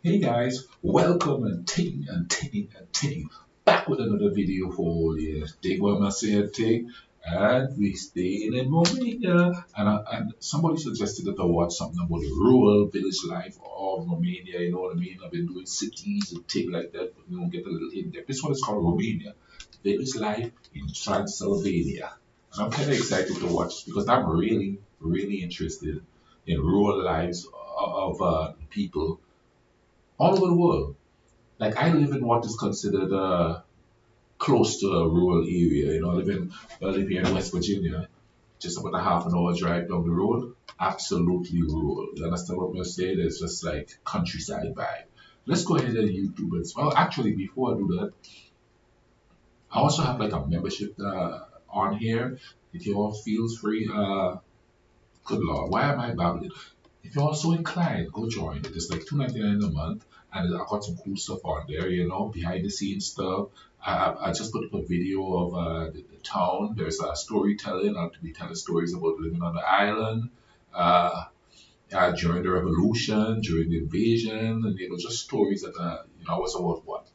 Hey guys, welcome and ting back with another video for all you. Dig what I say, ting, and we staying in Romania. And somebody suggested that I watch something about the rural village life of Romania. You know what I mean? I've been doing cities and things like that, but we won't get a little in depth. This one is called Romania, village life in Transylvania, and I'm kind of excited to watch this because I'm really interested in rural lives of people all over the world. Like I live in what is considered close to a rural area. I live here in West Virginia, just about a half an hour drive down the road. Absolutely rural. You understand what I'm saying? It's just like countryside vibe. Let's go ahead and YouTube it. Well, actually, before I do that, I also have like a membership on here. If you all feel free, good lord, why am I babbling? If you're also inclined, go join it. It's like $2.99 a month, and I got some cool stuff on there. Behind the scenes stuff. I just put up a video of the town. There's a storytelling. I'll be telling stories about living on the island. Uh, during the revolution, during the invasion, and just stories that I was about what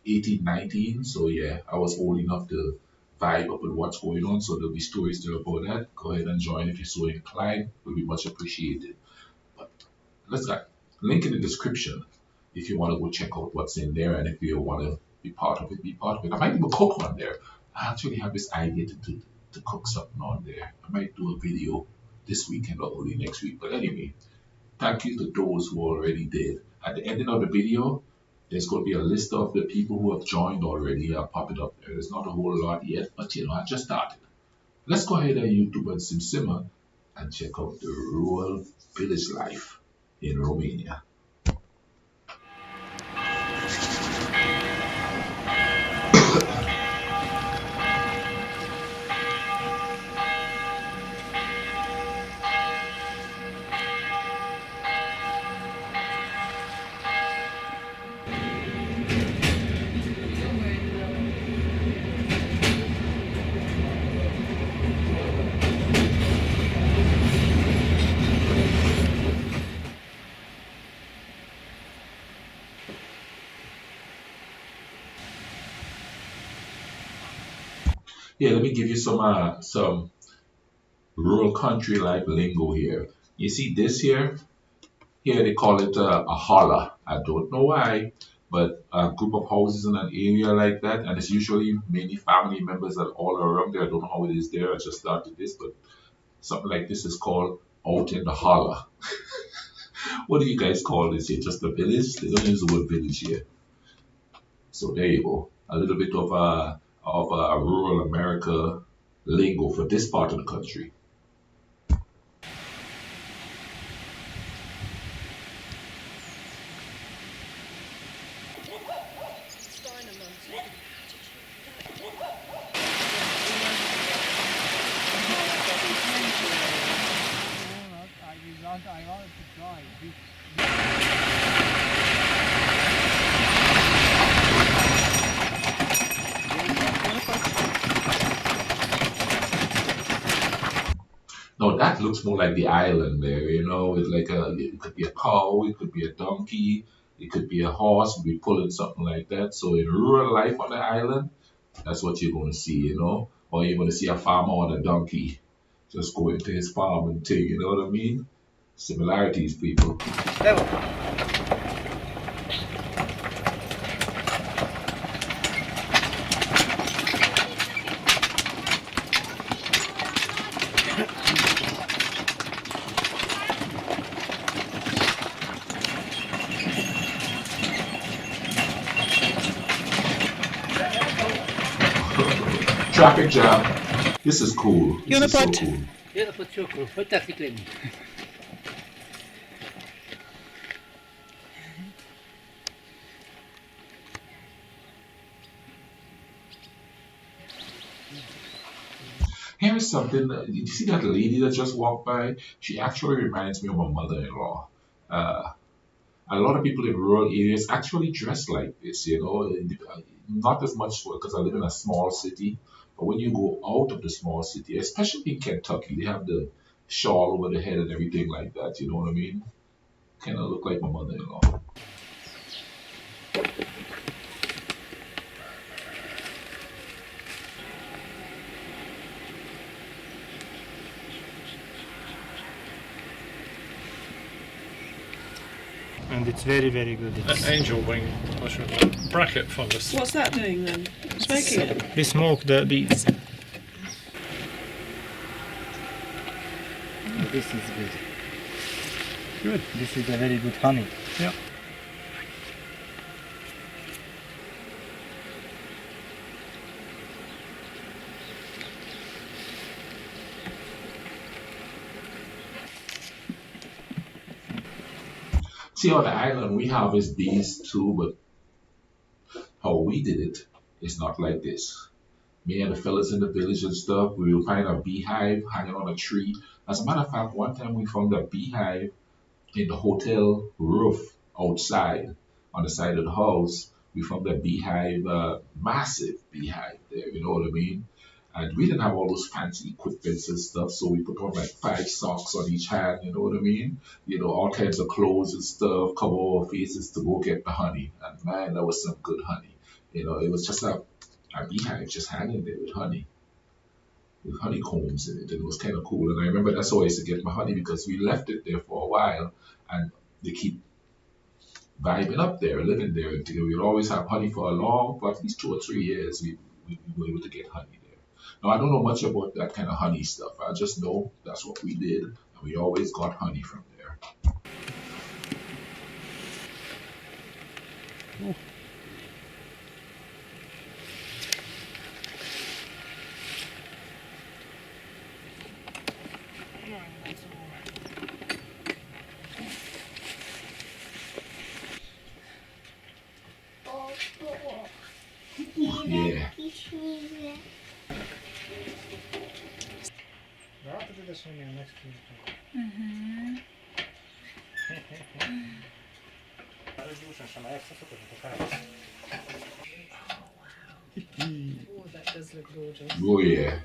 18, 19. So yeah, I was old enough to vibe up with what's going on. So there'll be stories there about that. Go ahead and join if you're so inclined. It will be much appreciated. But let's go. Link in the description if you want to go check out what's in there, and if you want to be part of it, be part of it. I might even cook on there. I actually have this idea to cook something on there. I might do a video this weekend or early next week. But anyway, thank you to those who already did. At the ending of the video, there's going to be a list of the people who have joined already. I'll pop it up there. There's not a whole lot yet, but I just started. Let's go ahead and YouTube and simmer and check out the rural village life in Romania. Yeah, let me give you some rural country like lingo here. You see this here? Here they call it a holla. I don't know why, but a group of houses in an area like that, and it's usually many family members that are all around there. I don't know how it is there. I just started this, but something like this is called out in the holla. What do you guys call this here? Just a village? They don't use the word village here. So there you go. A little bit of a rural America lingo for this part of the country. I wanted to try this. No, that looks more like the island there, It's like it could be a cow, it could be a donkey, it could be a horse, we pulling something like that. So in rural life on the island, that's what you're going to see, Or you're going to see a farmer on a donkey just going to his farm and take, you know what I mean? Similarities, people. Traffic jam. This is cool. This is so cool. Yun po choco, fantastic lady. Here is something. Did you see that lady that just walked by? She actually reminds me of my mother-in-law. Uh, a lot of people in rural areas actually dress like this, Not as much because I live in a small city, but when you go out of the small city, especially in Kentucky, they have the shawl over the head and everything like that. You know what I mean? Kind of look like my mother-in-law. and it's very, very good. It's Angel wing mushroom, bracket fungus. What's that doing then? Smoking it? we smoke the bees. This is good. Good. This is a very good honey. Yeah. See, on the island we harvest bees too, but how we did it is not like this. Me and the fellas in the village and stuff, we will find a beehive hanging on a tree. As a matter of fact, one time we found a beehive in the hotel roof outside on the side of the house. We found a beehive, massive beehive there, you know what I mean? And we didn't have all those fancy equipments and stuff, so we put on like 5 socks on each hand, you know what I mean? You know, all kinds of clothes and stuff, cover our faces to go get the honey. And man, that was some good honey. You know, it was just a beehive just hanging there with honeycombs in it, and it was kind of cool. And I remember that's how I used to get my honey because we left it there for a while, and they keep vibing up there, living there. And we'd always have honey for at least 2 or 3 years. We were able to get honey there. Now I don't know much about that kind of honey stuff. I just know that's what we did, and we always got honey from there. Oh. Yeah. Oh, that does look gorgeous. Oh yeah.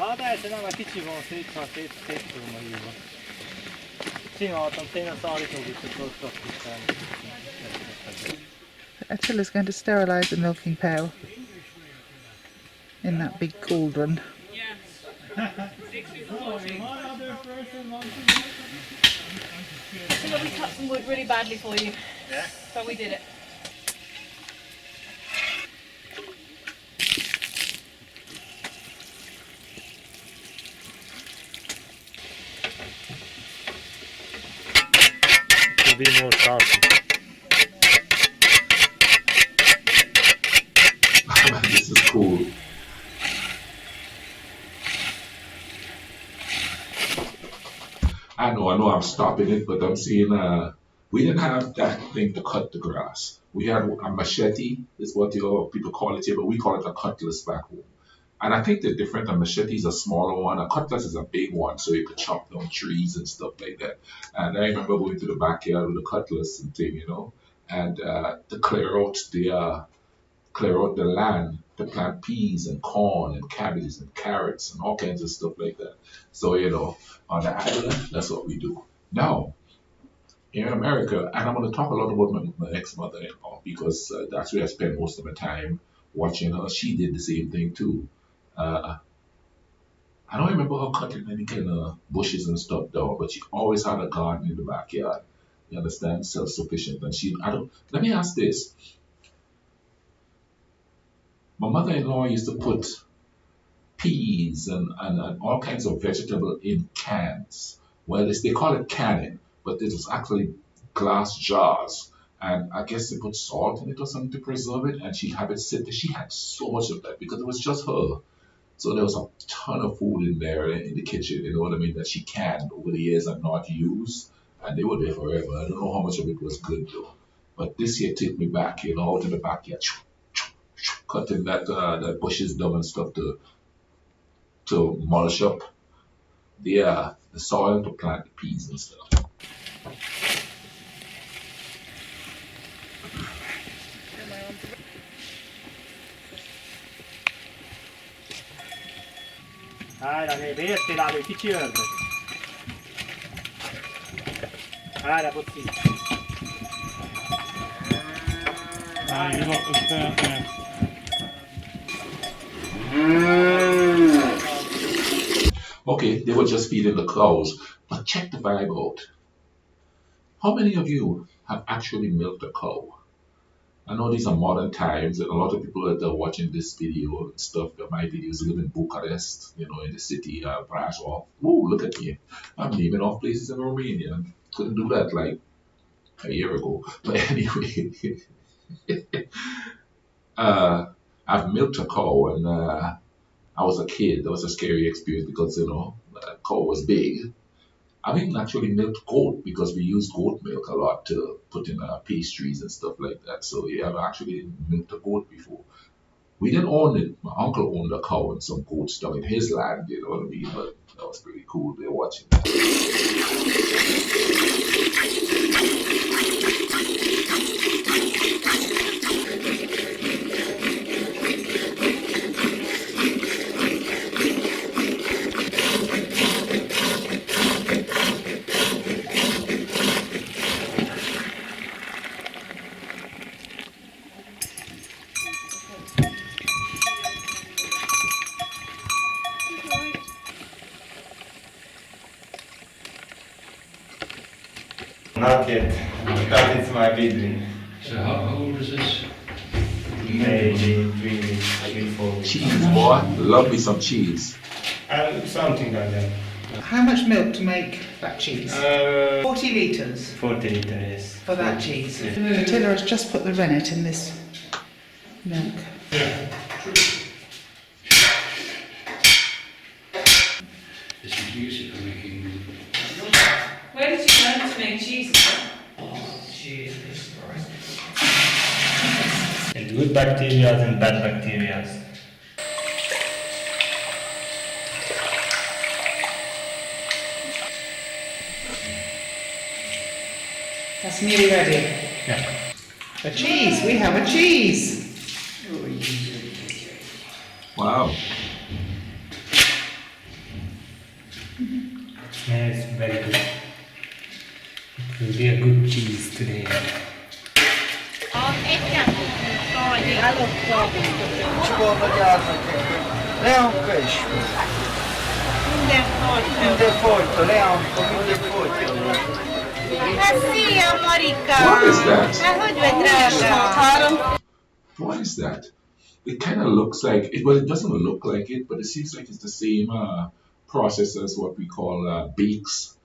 Adesso no, ma qui ci vuole tetto come io. Sì, no, tantino solito questo corso Attila's going to sterilise the milking pail in that big cauldron. So we cut some wood really badly for you. Yeah. But we did it. to be more salty. This is cool. I know I'm stopping it, but I'm seeing we didn't have that thing to cut the grass. We had a machete, is what people call it here, but we call it a cutlass back home. And I think they're different. A machete is a smaller one. A cutlass is a big one, so you could chop down trees and stuff like that. And I remember going to the backyard with a cutlass and thing, and to clear out the land to plant peas and corn and cabbages and carrots and all kinds of stuff like that. So, on the island, that's what we do. Now, here in America, and I'm going to talk a lot about my ex-mother-in-law because that's where I spend most of my time watching her. She did the same thing too. I don't remember her cutting any kind of bushes and stuff down, but she always had a garden in the backyard. You understand? Self-sufficient. And let me ask this. My mother-in-law used to put peas and all kinds of vegetable in cans. Well, they call it canning, but it was actually glass jars. And I guess they put salt in it or something to preserve it, and she'd have it sit there. She had so much of that because it was just her. So there was a ton of food in there in the kitchen, you know what I mean, that she canned over the years and not used. And they were there forever. I don't know how much of it was good though. But this year took me back, out in the backyard, cutting that bushes down and stuff to mulch up the soil to plant the peas and stuff. Här är det till alla kicsi över. Här är på tid. You lot was there, yeah. Okay, they were just feeding the cows, but check the vibe out. How many of you have actually milked a cow? I know these are modern times, and a lot of people that are watching this video and stuff, my videos live in Bucharest, you know, in the city, Brasov. Ooh, look at me. I'm naming off places in Romania. Couldn't do that like a year ago. But anyway, I've milked a cow, and I was a kid. That was a scary experience because, you know, the cow was big. I've even actually milked goat because we use goat milk a lot to put in pastries and stuff like that. So yeah, I've actually milked a goat before. We didn't own it. My uncle owned a cow and some goats down in his land, you know what I mean? But that was pretty cool. They're watching. Not yet. That is my big dream. So how old is this? Maybe 3 weeks, 4 weeks. Cheese, boy. Love me some cheese. Something like that. How much milk to make that cheese? 40 litres 40 liters. for that cheese. Yeah. Attila has just put the rennet in this milk. This is used for making. Where did you learn to make cheese? And good bacteria and bad bacteria. That's nearly ready. Yeah. A cheese, we have a cheese. Wow. Smells very good. It will be a good cheese today. Lei ha un pesce. Un defolto, lei ha un defolto. Sì, amorica. What is that? Hogy vedrás? What is that? It kind of looks like it. Well, it doesn't look like it, but it seems like it's the same process as what we call bakes.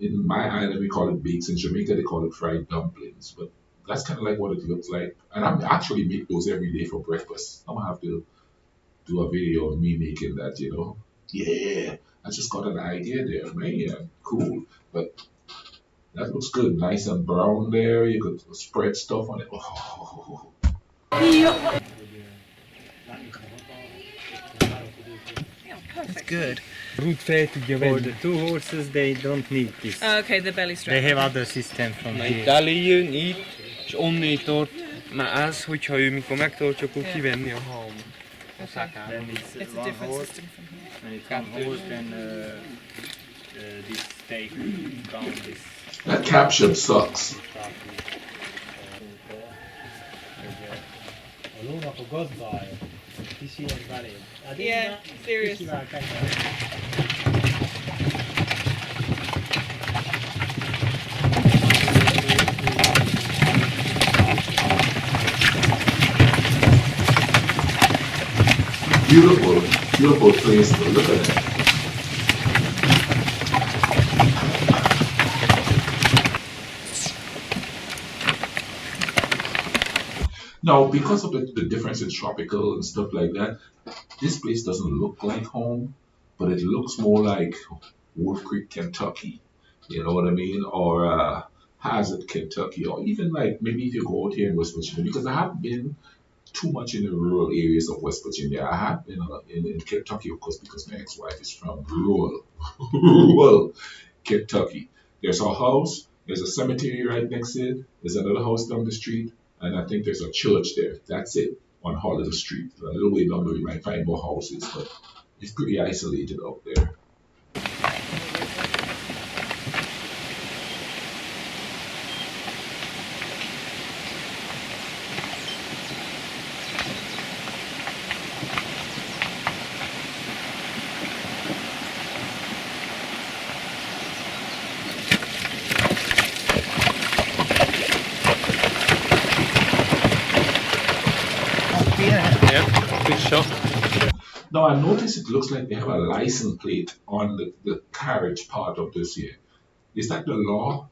In my island, we call it bakes. In Jamaica, they call it fried dumplings. But that's kind of like what it looks like. And I actually make those every day for breakfast. I'm gonna have to do a video of me making that. You know? Yeah, I just got an idea there, man. Cool, but. That looks good, nice and brown there. You could spread stuff on it. Oh. It's good. Root fare tudja venni. For the 2 horses, they don't need this. Okay, the belly strap. They have other system from Na here. itt eléjön, itt, és onnét ott, már ez, hogyha ő mikor megtartja, akkor kivenni a halmot. A szakát. Then it's, It's a one different horse. system from here. When it's one horse, then this take down this That caption sucks. stuff. A lónak a gazdája. Kis ilyen belém. Yeah, serious. Kicsivel kenyerem. Beautiful, beautiful place to look at it. Now, because of the difference in tropical and stuff like that, this place doesn't look like home, but it looks more like Wolf Creek, Kentucky. You know what I mean? Or Hazard, Kentucky, or even like maybe if you go out here in West Virginia, because I haven't been too much in the rural areas of West Virginia. I have been in Kentucky, of course, because my ex-wife is from rural Kentucky. There's a house, there's a cemetery right next to it, there's another house down the street, and I think there's a church there. That's it, on Holliday Street. A little way down there, you might find more houses, but it's pretty isolated out there. Yeah, good shot. Now I noticed it looks like they have a license plate on the carriage part of this here. Is that the law?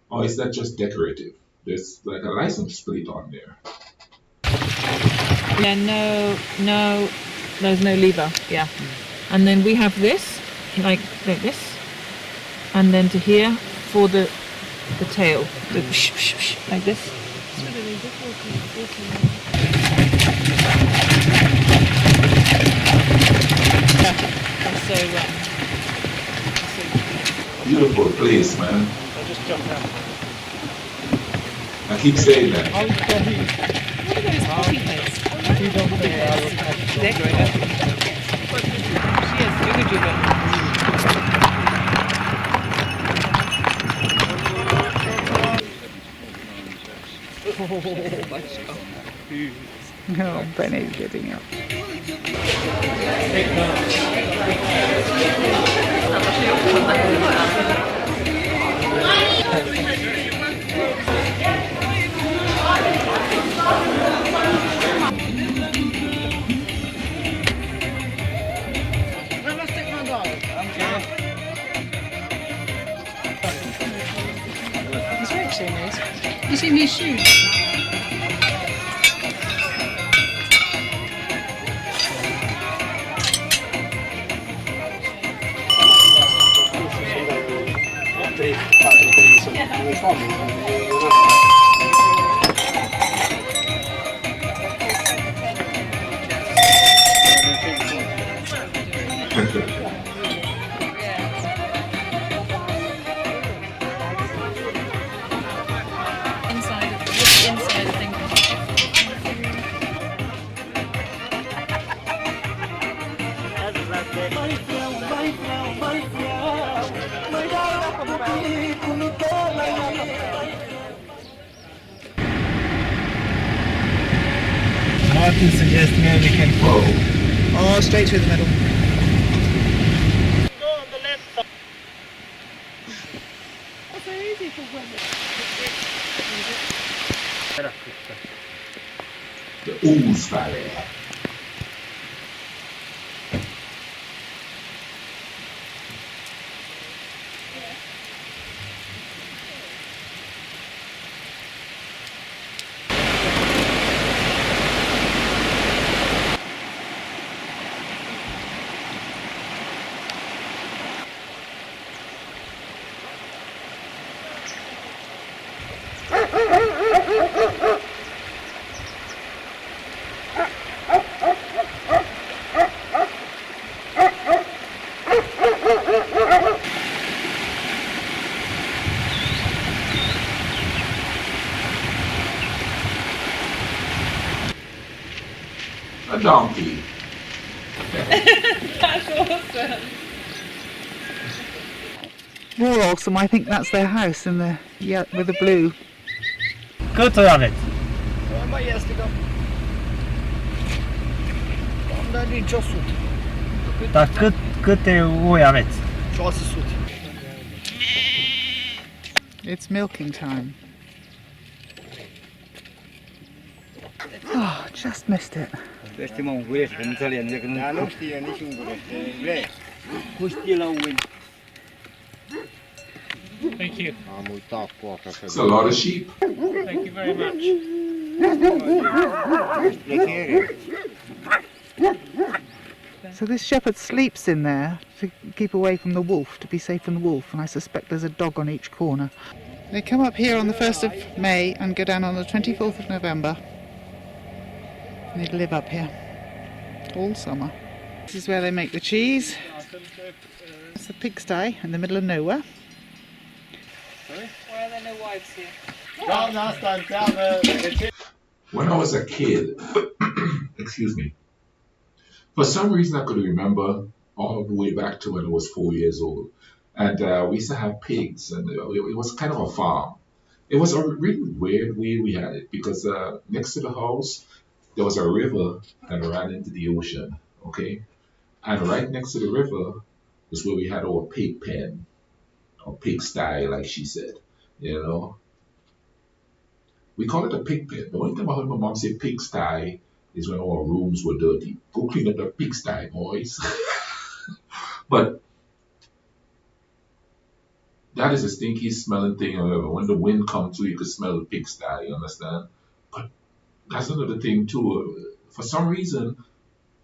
Or is that just decorative? There's like a license plate on there. Yeah, no, there's no lever. Yeah, and then we have this, like this, and then to here for the tail, like this. So, Beautiful place, man. I'll just jump out. I keep saying that. what are those poppy heads? Decorator. She has jigger jigger. No, Benny's getting up. He's very actually nice. You see his shoes? Inside, just inside the thing. Martin suggesting we can Oh, straight through the middle. The Ooze Valley. A donkey. That's awesome. More awesome, I think that's their house in the with the blue. Good to have it. Tak, câte oi aveți? It's milking time. Oh, just missed it. Thank you. It's a lot of sheep. Thank you very much. So this shepherd sleeps in there to keep away from the wolf, to be safe from the wolf, and I suspect there's a dog on each corner. They come up here on the 1st of May and go down on the 24th of November. And they live up here all summer. This is where they make the cheese. It's the pigsty in the middle of nowhere. Why are there no wives here? When I was a kid, excuse me, for some reason I could remember all the way back to when I was 4 years old. And we used to have pigs, and it was kind of a farm. It was a really weird way we had it, because next to the house, there was a river that ran into the ocean, okay? And right next to the river is where we had our pig pen, or pig sty, like she said, you know? We call it a pig pen. The only time I heard my mom say pigsty is when our rooms were dirty. Go clean up the pigsty, boys. But that is a stinky smelling thing. When the wind comes through, you can smell the pigsty, you understand? But that's another thing too. For some reason,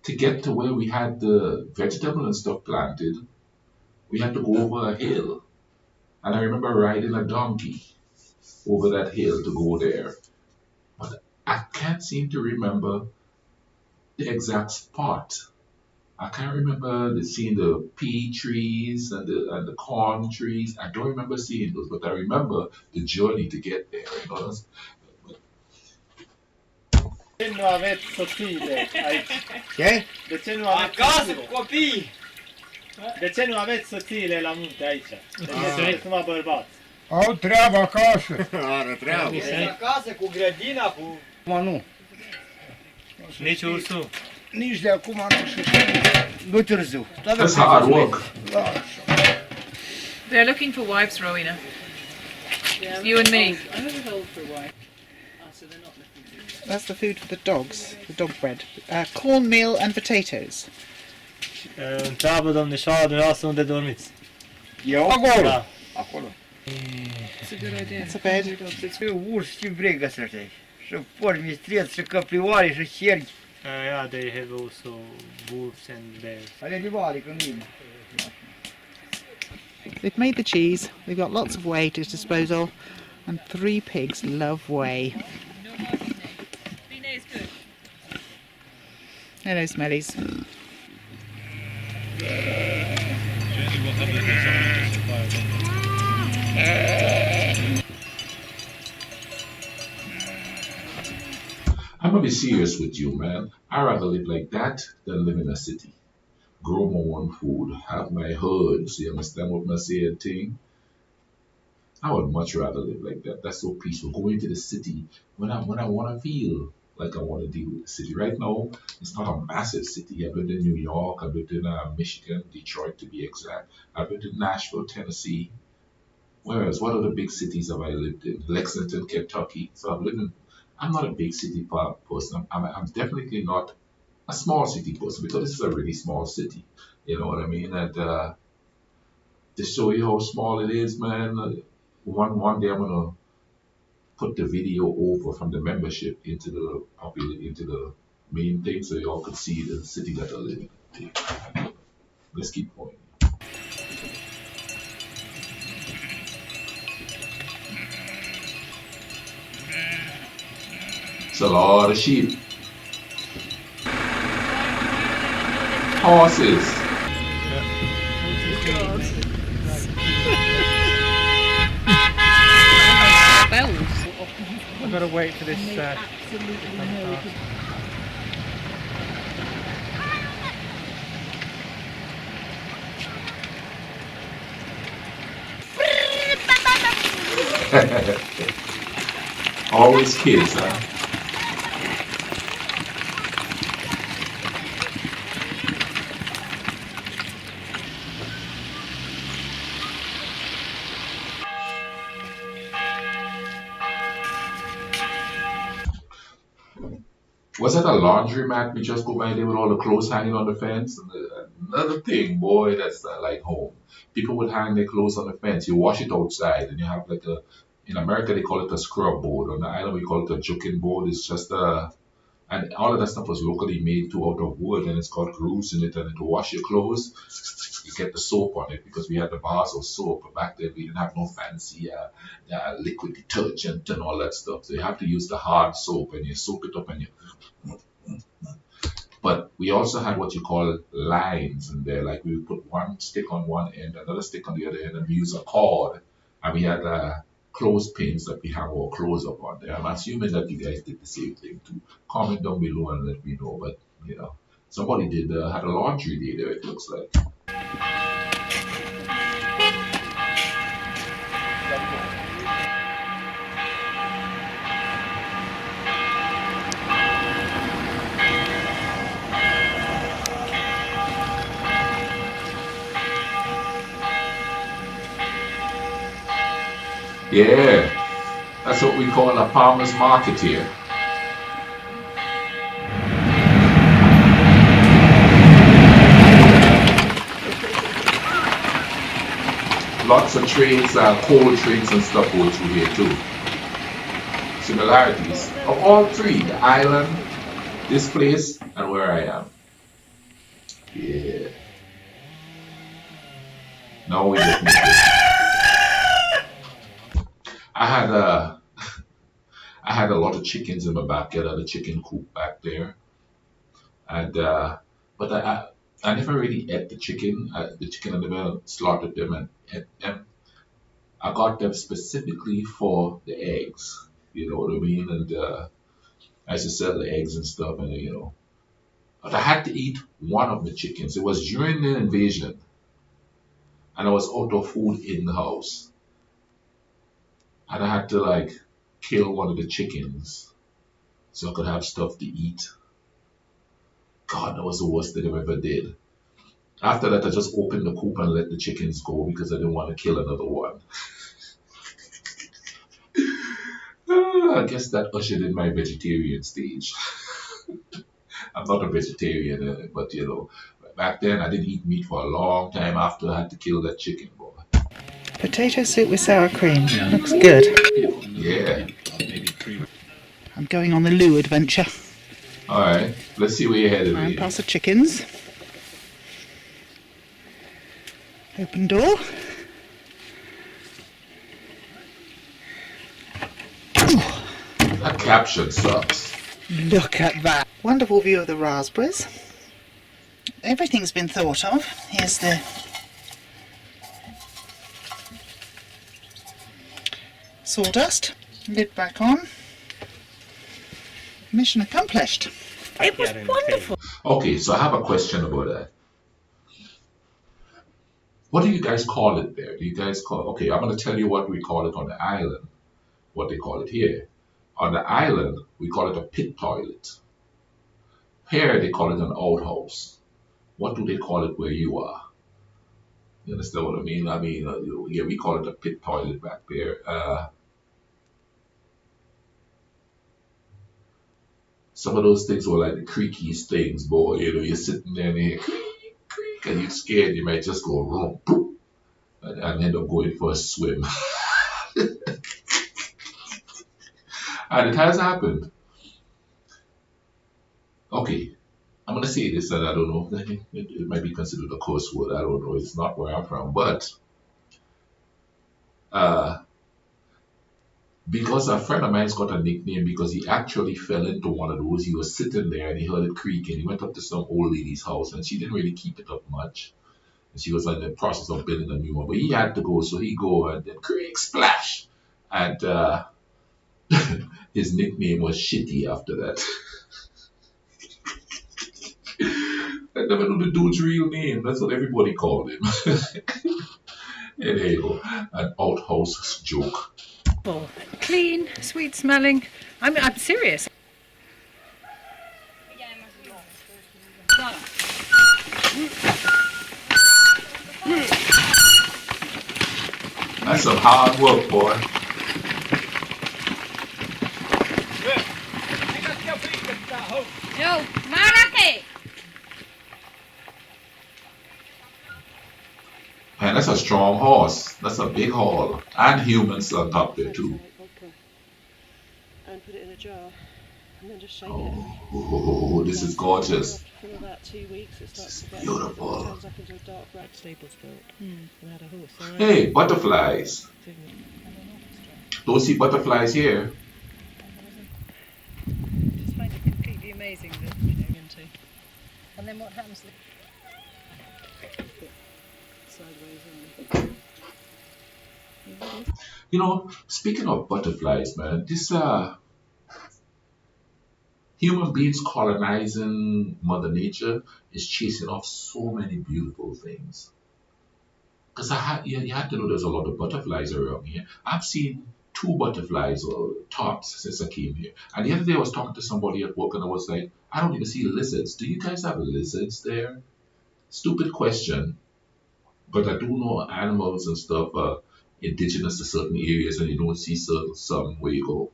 to get to where we had the vegetable and stuff planted, we had to go over a hill. And I remember riding a donkey over that hill to go there. But I can't seem to remember the exact spot. I can't remember seeing the pea trees and the corn trees. I don't remember seeing those, but I remember the journey to get there. You know? Ce nu aveți soțiile aici? Ce? De ce nu aveți Acasă, soțiile? copii! De ce nu aveți soțiile la munte aici? De ce sunteți numai bărbați? Au treabă acasă. Are treabă. Acasă cu grădina, cu... Acum nu. Nici ursul. Nici de acum nu știu. Nu târziu. That's hard work. They're looking for wives, Rowena. You and me. That's the food for the dogs, the dog bread. Cornmeal and potatoes. Întreabă domnișoara dumneavoastră unde dormiți. Eu? Acolo. Da. Acolo. It's a good idea. That's a bed. Urs și vrei găsești aici. Și porci, mistreți, și căprioare, și șergi. Yeah, they have also wolves and bears. Ale de mare, când vine. They've made the cheese, they've got lots of whey to dispose of, and 3 pigs love whey. Bine is good. Hello, Smellies. I'm gonna be serious with you, man. I'd rather live like that than live in a city. Grow my own food, have my herds. You understand what I'm saying, thing? I would much rather live like that. That's so peaceful. Going to the city when I want to feel like I want to deal with the city. Right now, it's not a massive city. I've lived in New York. I've lived in Michigan, Detroit to be exact. I've lived in Nashville, Tennessee. Whereas, what other big cities have I lived in? Lexington, Kentucky. So I've lived in. I'm not a big city person. I'm definitely not a small city person because this is a really small city. You know what I mean? And to show you how small it is, man. One day I'm gonna put the video over from the membership into the main thing so y'all can see the city that I live in. Let's keep going. It's a lot of sheep. Horses. I've got to wait for this. Always kids, huh? Was that a laundromat we just go by there with all the clothes hanging on the fence? Another thing, boy, that's like home. People would hang their clothes on the fence. You wash it outside and you have like in America they call it a scrub board. On the island we call it a juking board. It's just and all of that stuff was locally made too out of wood and it's got grooves in it, and to wash your clothes, you get the soap on it because we had the bars of soap. But back then we didn't have no fancy liquid detergent and all that stuff. So you have to use the hard soap and you soap it up and you. But we also had what you call lines in there. Like we would put one stick on one end, another stick on the other end, and we use a cord. And we had clothespins that we have our clothes up on there. I'm assuming that you guys did the same thing too. Comment down below and let me know. But you know, somebody did had a laundry day there. It looks like. Yeah, That's what we call a farmer's market here. Lots of trades, cold trades and stuff go through here too. Similarities of all three, the island, this place, and where I am. Yeah. Now we get into it. I had a lot of chickens in my backyard, and a chicken coop back there, and but I never really ate the chicken. The chicken I never slaughtered them and ate them. I got them specifically for the eggs. You know what I mean? And I used to sell the eggs and stuff, and you know. But I had to eat one of the chickens. It was during the invasion, and I was out of food in the house, and I had to like kill one of the chickens so I could have stuff to eat. God, that was the worst thing I ever did. After that, I just opened the coop and let the chickens go because I didn't want to kill another one. I guess that ushered in my vegetarian stage. I'm not a vegetarian, but you know, back then I didn't eat meat for a long time after I had to kill that chicken, boy. Potato soup with sour cream. Looks good. Yeah. I'm going on the loo adventure. Alright, let's see where you're headed. And past the chickens. Open door. That caption sucks. Look at that. Wonderful view of the raspberries. Everything's been thought of. Here's the sawdust. Lid back on. Mission accomplished. It was wonderful. Okay, so I have a question about that. What do you guys call it there? Do you guys call okay, I'm gonna tell you what we call it on the island, what they call it here. On the island, we call it a pit toilet. Here, they call it an outhouse. What do they call it where you are? You understand what I mean? I mean, yeah, we call it a pit toilet back there. Some of those things were like the creakiest things, boy. You know, you're sitting there and you hear creak, creak, and you're scared you might just go wrong, boop, and end up going for a swim. And it has happened. Okay, I'm gonna say this, and I don't know. It might be considered a curse word. I don't know. It's not where I'm from, but because a friend of mine's got a nickname because he actually fell into one of those. He was sitting there and he heard it creak, and he went up to some old lady's house, and she didn't really keep it up much. And she was in the process of building a new one, but he had to go, so he go and then creak, splash, and his nickname was Shitty after that. I never knew the dude's real name. That's what everybody called him. And there you go, an outhouse joke. Clean, sweet smelling. I'm serious. That's some hard work, boy. Yo, Marake! Man, that's a strong horse. That's a big haul. And humans on top there too. And put it in a jar and then just shake it. Oh, this is gorgeous. For about 2 weeks it starts to get Beautiful. It turns up into a dark red. Stables built. We had a horse. So Hey, butterflies. Don't see butterflies here. Just find it completely amazing that you know into. And then what happens? Sideways on. You know, speaking of butterflies, man, this human beings colonizing Mother Nature is chasing off so many beautiful things. Because you had to know there's a lot of butterflies around here. I've seen 2 butterflies or tops since I came here. And the other day I was talking to somebody at work and I was like, I don't even see lizards. Do you guys have lizards there? Stupid question. But I do know animals and stuff indigenous to certain areas and you don't see some where you go.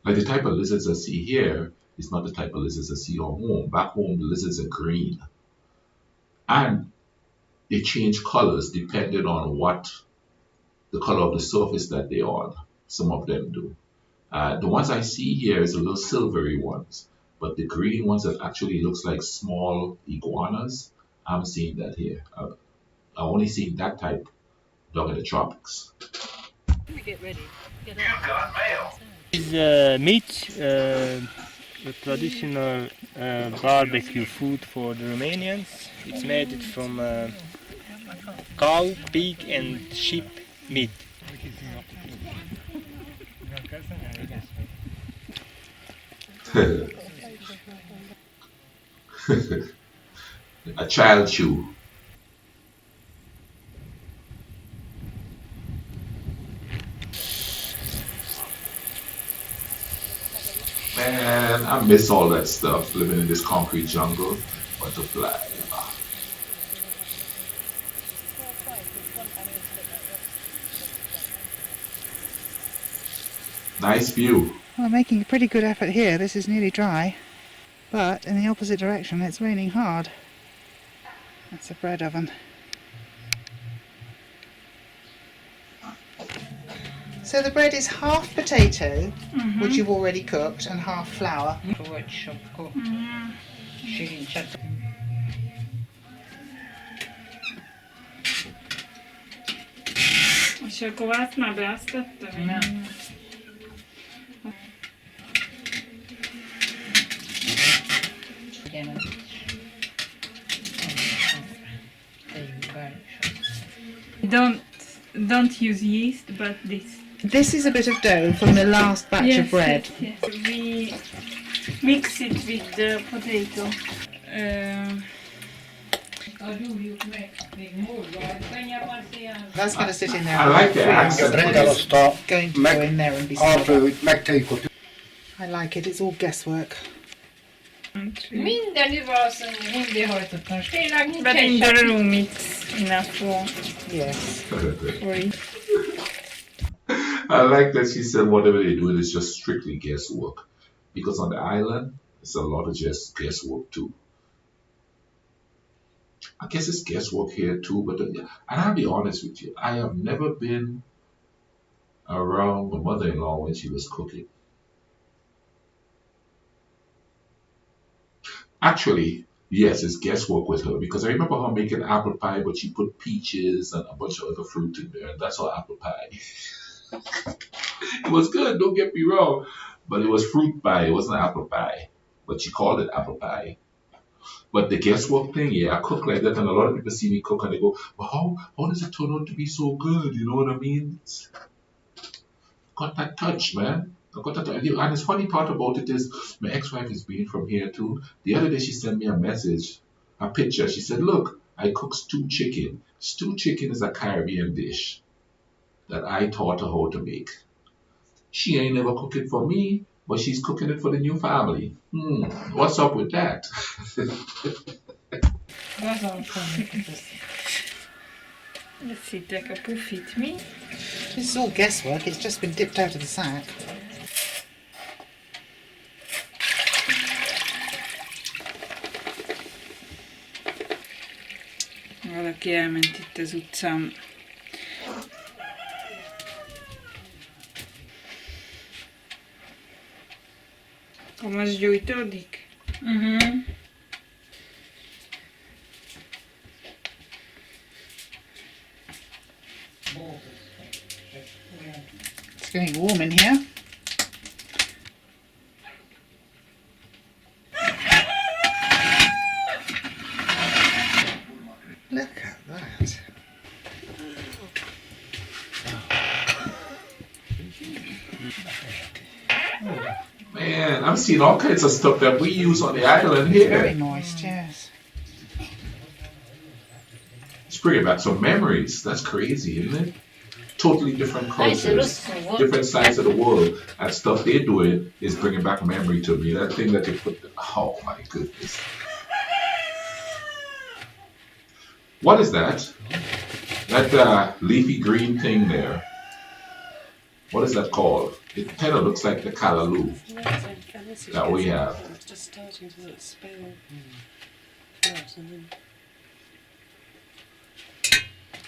Like the type of lizards I see here is not the type of lizards I see on home. Back home, the lizards are green. And they change colors depending on what the color of the surface that they're on. Some of them do. The ones I see here is a little silvery ones, but the green ones that actually looks like small iguanas, I'm seeing that here. I've only seen that type down in the tropics. Get ready. Get This meat, the traditional barbecue food for the Romanians. It's made from cow, pig and sheep meat. A child shoe. Man, I miss all that stuff, living in this concrete jungle. Butterfly. Nice view. Well, I'm making a pretty good effort here. This is nearly dry. But in the opposite direction, it's raining hard. That's a bread oven. So the bread is half potato, which you've already cooked, and half flour. És akkor ezt már beáztattam? Nem. Don't use yeast, but this. This is a bit of dough from the last batch of bread. Yes. We mix it with the potato. That's going to sit in there. I like the accent. Going to go in there and be served. I like it. It's all guesswork. Minden valószínűleg mindig hajtottam, és tényleg nincs. But in the room it's enough for. Yes. I like that she said whatever they do is just strictly guesswork. Because on the island, it's a lot of just guesswork too. I guess it's guesswork here too, but and I'll be honest with you, I have never been around my mother-in-law when she was cooking. Actually, yes, it's guesswork with her because I remember her making apple pie, but she put peaches and a bunch of other fruit in there, and that's her apple pie. It was good, don't get me wrong, but it was fruit pie, it wasn't apple pie, but she called it apple pie. But the guesswork thing, yeah, I cook like that, and a lot of people see me cook and they go, well, how does it turn out to be so good? You know what I mean? Got that touch, man. I got that touch. And the funny part about it is, my ex-wife is being from here too. The other day she sent me a message, a picture. She said, look, I cook stewed chicken. Stewed chicken is a Caribbean dish that I taught her how to make. She ain't never cooked it for me, but she's cooking it for the new family. What's up with that? Let's see, take a puffit me. This is all guesswork. It's just been dipped out of the sack. Valaki elment itt az utcán. Most gyújtódik? It's getting warm in here. Look at that. Man, I'm seeing all kinds of stuff that we use on the island here. Very moist, yes. It's bringing back some memories. That's crazy, isn't it? Totally different cultures, different sides of the world, and stuff they're doing is bringing back memory to me. That thing that they put, oh my goodness. What is that? That leafy green thing there, what is that called? It kind of looks like the callaloo that we have. It's just starting to spill out and then...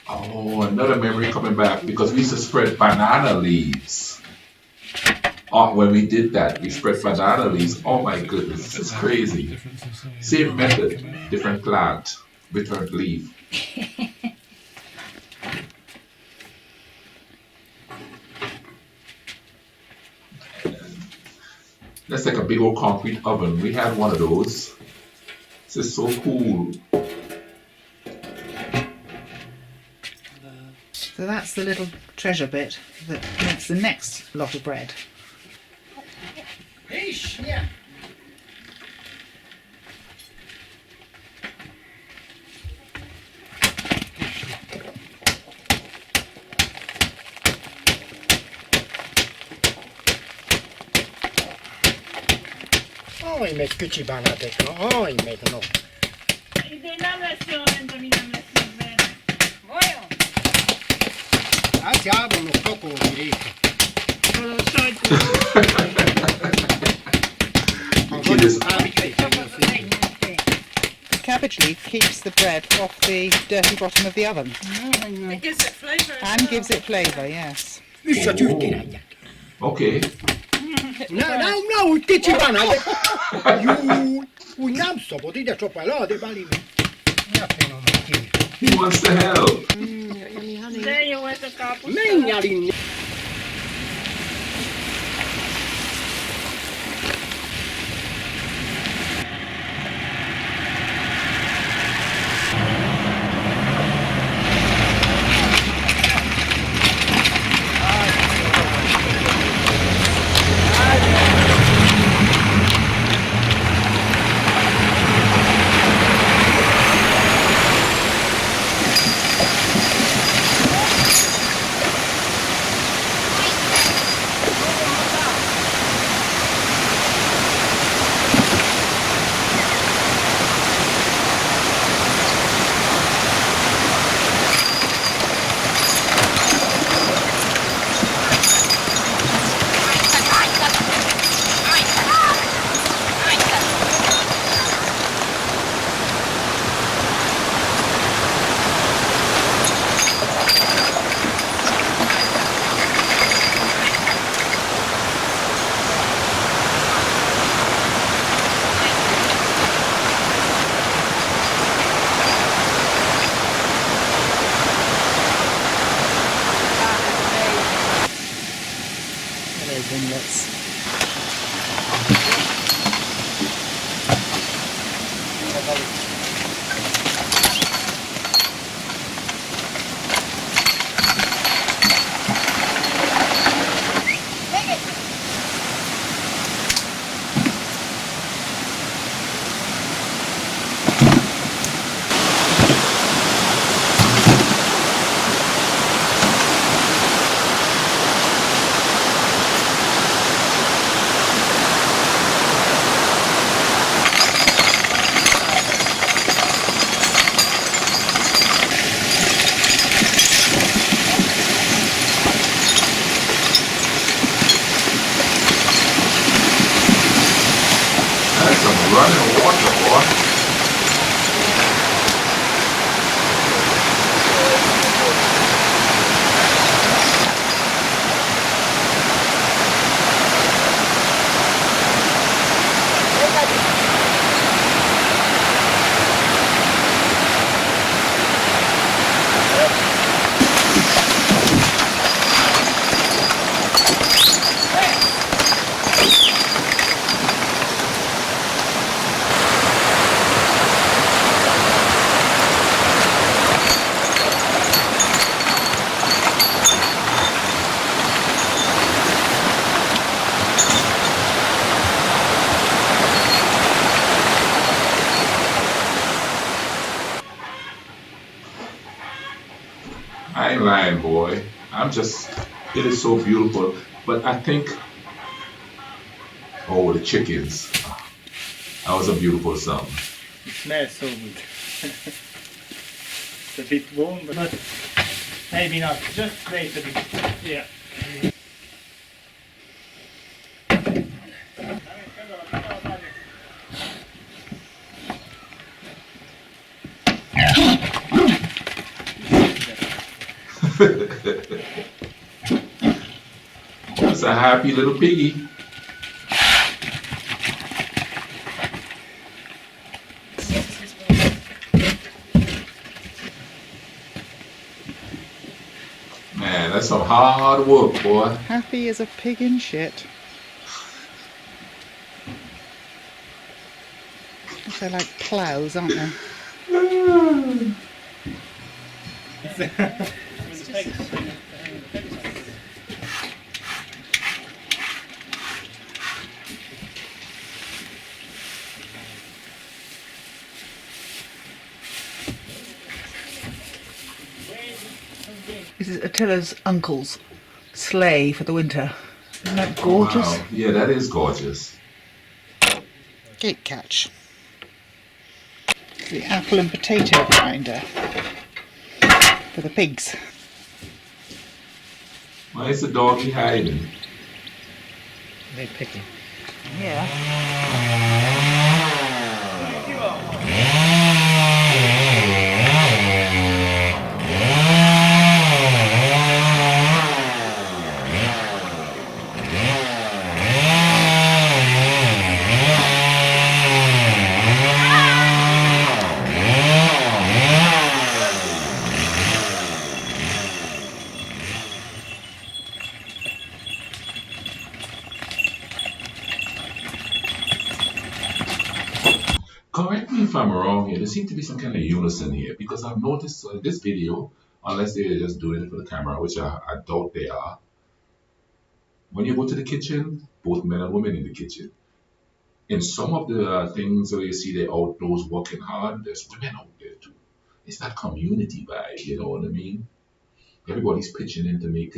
Oh, another memory coming back because we used to spread banana leaves. Oh, when we did that, we spread banana leaves. Oh my goodness, this is crazy. Same method, different plant, different leaf. That's like a big old concrete oven. We had one of those. This is so cool. So that's the little treasure bit that makes the next lot of bread. Yeah. Oj, meg kicsi bánátékra, oj, meg no. De nem lesz jó rend, ami nem lesz így benne. Olyan? Hát járulok kakói réka. The cabbage leaf keeps the bread off the dirty bottom of the oven. It gives it flavour. And gives it flavour, yes. Visszacsürkirányják. Okay. Na, úgy kicsi bánáték. Jú, úgy nem szabad, ide csapál, de Bali. Mi a finom, ki? He wants to help. De jó ez a káposzta. Menj el inni. Running water, boy. I ain't lying, boy. It is so beautiful. But I think, oh, the chickens. That was a beautiful sound. It smells so good. It's a bit warm, but not Maybe not. Just wait a bit. Yeah. That's a happy little piggy. Man, that's some hard work, boy. Happy as a pig in shit. They're like ploughs, aren't they? This is Attila's uncle's sleigh for the winter. Isn't that gorgeous? Wow. Yeah, that is gorgeous. Gate catch. The apple and potato grinder for the pigs. Why is the doggy hiding? They're picking. Yeah. Correct me if I'm wrong here. There seems to be some kind of unison here because I've noticed this video, unless they're just doing it for the camera, which I doubt they are. When you go to the kitchen, both men and women in the kitchen, in some of the things where you see the outdoors working hard, there's women out there too. It's that community vibe, you know what I mean? Everybody's pitching in to make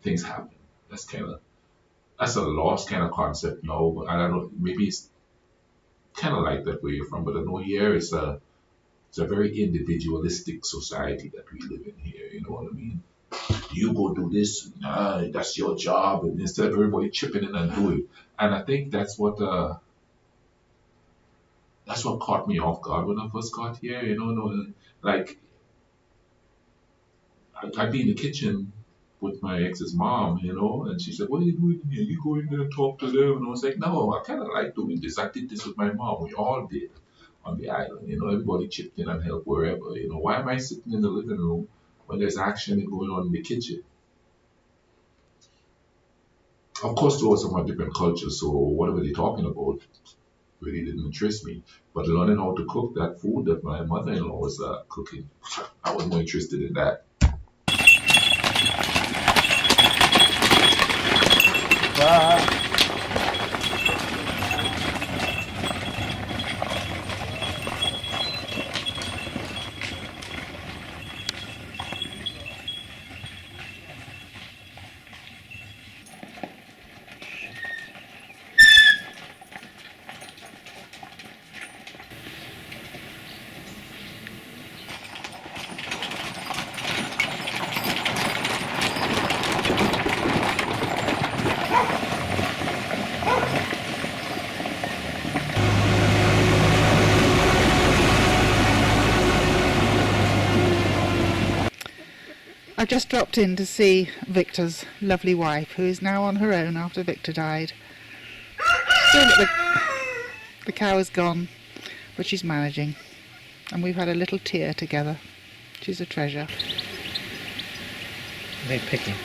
things happen. That's a lost kind of concept now. But I don't know, maybe it's kind of like that where you're from, but I know here it's a very individualistic society that we live in here. You know what I mean? You go do this, that's your job, and instead of everybody chipping in and doing. And I think that's what caught me off guard when I first got here. You know, like I'd be in the kitchen with my ex's mom, you know, and she said, "What are you doing here? You go in there and talk to them." And I was like, "No, I kind of like doing this. I did this with my mom. We all did on the island. You know, everybody chipped in and helped wherever. You know, why am I sitting in the living room when there's action going on in the kitchen?" Of course, there was some different cultures, so whatever they're talking about really didn't interest me. But learning how to cook that food that my mother-in-law was cooking, I was more interested in that. I've just dropped in to see Victor's lovely wife, who is now on her own after Victor died. Still, the cow is gone, but she's managing, and we've had a little tear together. She's a treasure. They're picking.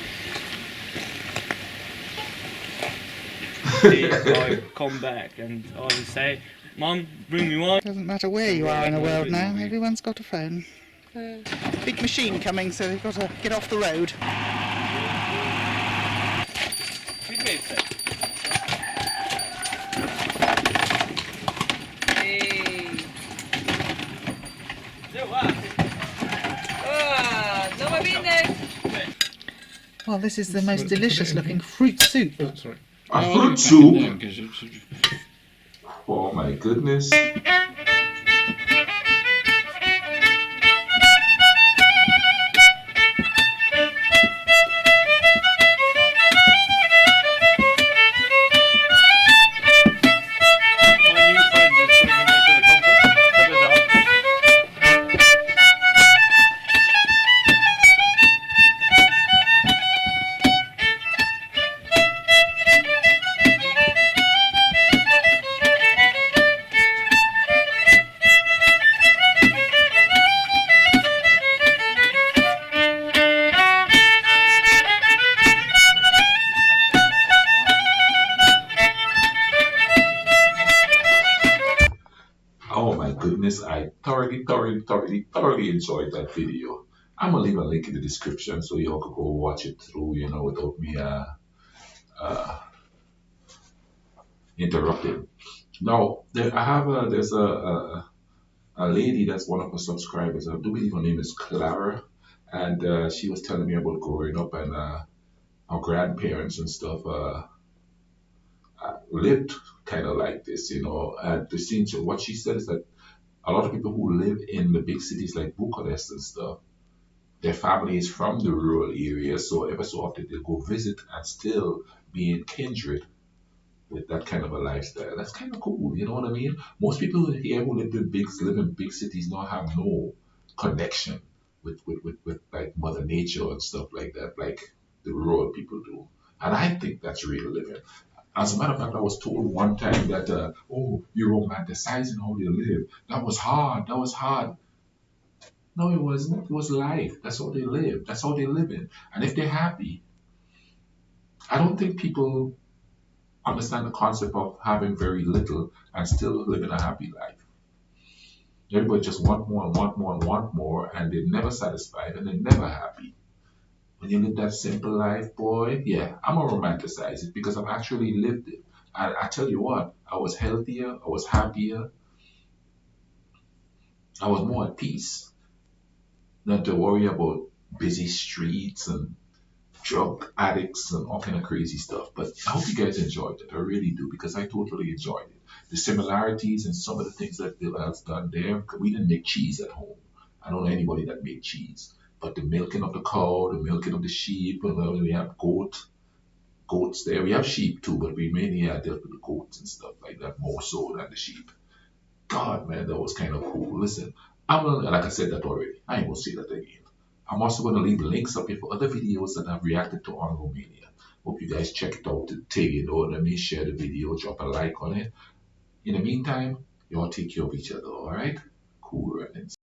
I come back and I will say, "Mom, bring me one." Doesn't matter where you are in the world now, everyone's got a phone. Big machine coming, so they've got to get off the road. Well, this is the most delicious looking fruit soup. That's right. A fruit soup? Oh my goodness. Oh my goodness, I thoroughly enjoyed that video. I'm gonna leave a link in the description so y'all could go watch it through, without me uh, interrupting. Now, there's a lady that's one of her subscribers. I do believe her name is Clara, and she was telling me about growing up and our grandparents and stuff lived kind of like this, And the thing, what she said is that a lot of people who live in the big cities like Bucharest and stuff, their family is from the rural areas, so ever so often they go visit and still be in kindred with that kind of a lifestyle. That's kind of cool, you know what I mean? Most people here who live in big cities now have no connection with like Mother Nature and stuff like that, like the rural people do. And I think that's real living. As a matter of fact, I was told one time that, oh, you're romanticizing how they live. That was hard. That was hard. No, it wasn't. It was life. That's how they live. That's how they live in. And if they're happy, I don't think people understand the concept of having very little and still living a happy life. Everybody just want more and want more and want more, and they're never satisfied and they're never happy. When you live that simple life, boy, yeah, I'm gonna romanticize it because I've actually lived it. I tell you what, I was healthier, I was happier, I was more at peace. Not to worry about busy streets and drug addicts and all kind of crazy stuff. But I hope you guys enjoyed it. I really do because I totally enjoyed it. The similarities and some of the things that Bill has done there. We didn't make cheese at home. I don't know anybody that made cheese. But the milking of the cow, the milking of the sheep, and when we have goats there. We have sheep too, but we mainly dealt with the goats and stuff like that more so than the sheep. God, man, that was kind of cool. Listen, I'm gonna, like I said that already. I ain't gonna say that again. I'm also gonna leave links up here for other videos that I've reacted to on Romania. Hope you guys check it out today. Let me share the video, drop a like on it. In the meantime, y'all take care of each other, alright? Cool runnings.